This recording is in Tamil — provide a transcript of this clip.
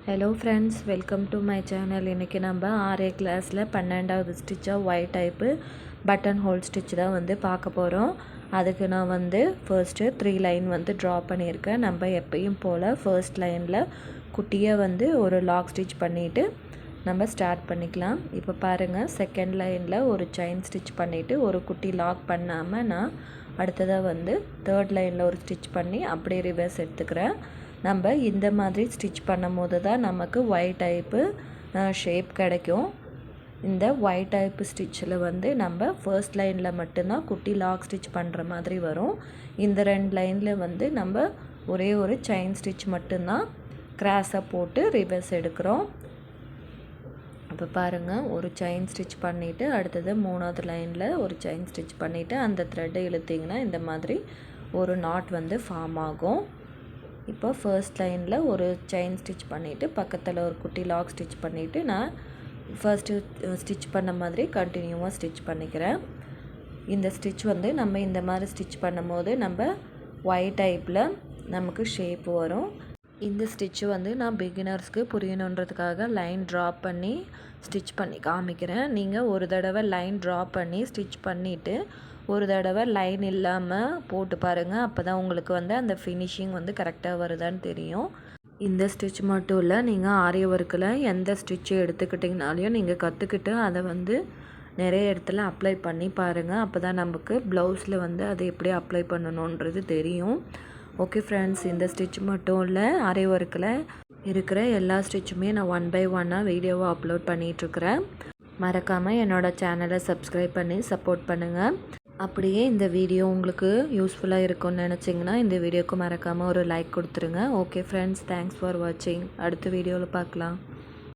Hello friends, welcome to my channel. இன்றைக்கி நம்ம 6 கிளாஸில் 12வது ஸ்டிச்சாக white type button hole stitch தான் வந்து பார்க்க போகிறோம். அதுக்கு நான் வந்து ஃபர்ஸ்ட்டு 3 லைன் வந்து ட்ரா பண்ணியிருக்கேன். நம்ம எப்பயும் போல் ஃபர்ஸ்ட் லைனில் குட்டியாக வந்து ஒரு லாக் ஸ்டிச் பண்ணிவிட்டு நம்ம ஸ்டார்ட் பண்ணிக்கலாம். இப்போ பாருங்கள், செகண்ட் லைனில் ஒரு செயின் ஸ்டிச் பண்ணிவிட்டு ஒரு குட்டி லாக் பண்ணாமல் நான் அடுத்ததாக வந்து தேர்ட் லைனில் ஒரு ஸ்டிச் பண்ணி அப்படியே ரிவர்ஸ் எடுத்துக்கிறேன். நம்ம இந்த மாதிரி ஸ்டிச் பண்ணும் போது தான் நமக்கு ஒயிட் டைப்பு ஷேப் கிடைக்கும். இந்த ஒயிட் டைப்பு ஸ்டிச்சில் வந்து நம்ம ஃபர்ஸ்ட் லைனில் மட்டும்தான் குட்டி லாக் ஸ்டிச் பண்ணுற மாதிரி வரும். இந்த 2 லைனில் வந்து நம்ம ஒரே ஒரு செயின் ஸ்டிச் மட்டும்தான் கிராஸாக போட்டு ரிவர்ஸ் எடுக்கிறோம். இப்போ பாருங்கள், ஒரு செயின் ஸ்டிச் பண்ணிவிட்டு அடுத்தது 3வது லைனில் ஒரு செயின் ஸ்டிச் பண்ணிவிட்டு அந்த த்ரெட்டை இழுத்திங்கன்னா இந்த மாதிரி ஒரு நாட் வந்து ஃபார்ம் ஆகும். இப்போ ஃபர்ஸ்ட் லைனில் ஒரு செயின் ஸ்டிச் பண்ணிவிட்டு பக்கத்தில் ஒரு குட்டி லாக் ஸ்டிச் பண்ணிவிட்டு நான் ஃபர்ஸ்ட்டு ஸ்டிச் பண்ண மாதிரி கண்டினியூவாக ஸ்டிச் பண்ணிக்கிறேன். இந்த ஸ்டிச் வந்து நம்ம இந்த மாதிரி ஸ்டிச் பண்ணும் போது நம்ம ஒயிட் டைப்பில் நமக்கு ஷேப் வரும். இந்த ஸ்டிச்சு வந்து நான் பிகினர்ஸ்க்கு புரியணுன்றதுக்காக லைன் ட்ரா பண்ணி ஸ்டிச் பண்ணி காமிக்கிறேன். நீங்கள் ஒரு தடவை லைன் ட்ரா பண்ணி ஸ்டிச் பண்ணிவிட்டு ஒரு தடவை லைன் இல்லாமல் போட்டு பாருங்கள். அப்போ தான் உங்களுக்கு வந்து அந்த ஃபினிஷிங் வந்து கரெக்டாக வருதான்னு தெரியும். இந்த ஸ்டிச் மட்டும் இல்லை, நீங்கள் ஆரி ஒர்க்கில் எந்த ஸ்டிச்சு எடுத்துக்கிட்டிங்கனாலையும் நீங்கள் கற்றுக்கிட்டு அதை வந்து நிறைய இடத்துல அப்ளை பண்ணி பாருங்கள். அப்போ தான் நமக்கு ப்ளவுஸில் வந்து அதை எப்படி அப்ளை பண்ணணுன்றது தெரியும். ஓகே ஃப்ரெண்ட்ஸ், இந்த ஸ்டிச் மட்டும் இல்லை, ஆரி ஒர்க்கில் இருக்கிற எல்லா ஸ்டிச்சுமே நான் 1 by 1 வீடியோவாக அப்லோட் பண்ணிகிட்ருக்கிறேன். மறக்காமல் என்னோடய சேனலை சப்ஸ்கிரைப் பண்ணி சப்போர்ட் பண்ணுங்கள். அப்படியே இந்த வீடியோ உங்களுக்கு யூஸ்ஃபுல்லாக இருக்கும்னு நினச்சிங்கன்னா இந்த வீடியோக்கு மறக்காமல் ஒரு லைக் கொடுத்துருங்க. ஓகே ஃப்ரெண்ட்ஸ், தேங்க்ஸ் ஃபார் வாட்சிங். அடுத்த வீடியோவில் பார்க்கலாம்.